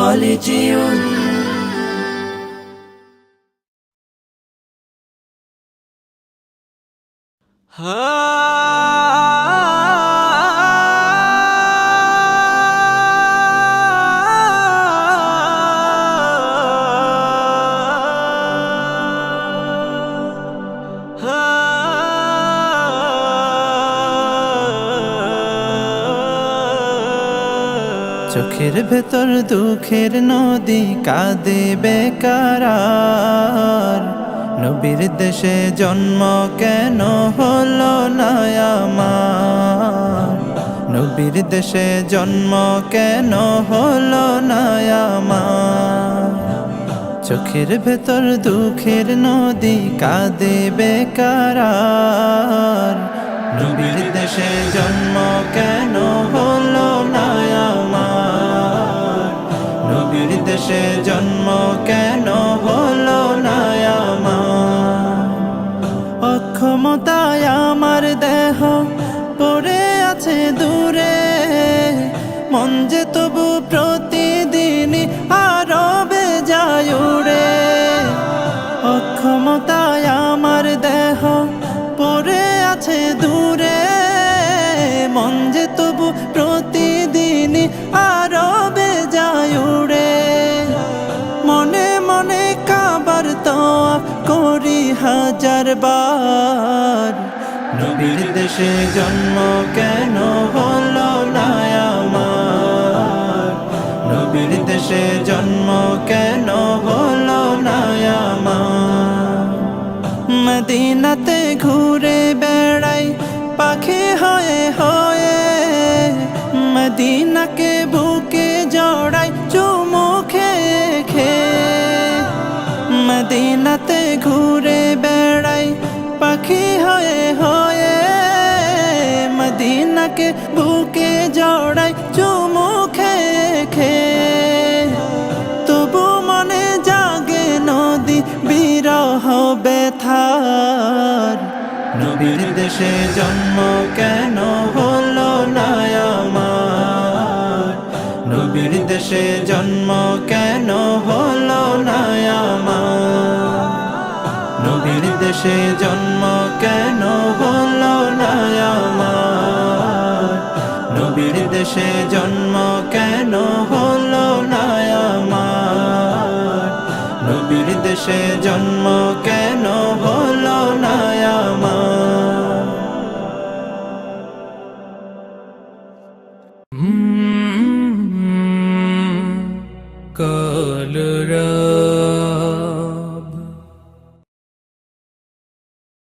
خالدون চোখের ভেতর দুঃখের নদী কাঁদে বেকারার, নবীর দেশে জন্ম কেন হলো না আমার, নবীর দেশে জন্ম কেন হলো না আমার। চোখের ভেতর দুঃখের নদী কাঁদে বেকারার, নবীর দেশে জন্ম কেন হলো না আমার, নবীর দেশে জন্ম কেন হলো না আমার। অক্ষমতায় আমার দেহ পড়ে আছে দূরে, মন যে তবু প্রতিদিন আরো বেজায় উড়ে। অক্ষমতায় আমার দেহ পড়ে আছে দূরে, মন যে তবু প্রতিদিন আরো বেজায় উড়ে। মনে মনে কাবার তওয়াফ করি হাজার বার, নবীর দেশে জন্ম কেন হলো না আমার, নবীর দেশে জন্ম কেন হলো না আমার। মদিনাতে ঘুরে বেড়াই পাখি হয়ে হয়ে, মদিনাকে বুকে জড়াই চুমু খেয়ে খেয়ে। মদিনাতে ঘুরে বেড়াই পাখি হয়ে হয়ে, মদিনাকে বুকে জড়াই চুমু খেয়ে খেয়ে। তবু মনে জাগে নদী বিরহ ব্যথার, নবীর দেশে জন্ম কেন হলো না আমার, নবীর দেশে জন্ম কেন হলো না আমার, নবীর দেশে জন্ম কেন হলো না আমার, নবীর দেশে জন্ম কেন হলো না আমার, নবীর দেশে জন্ম কেন হলো না আমার। কাল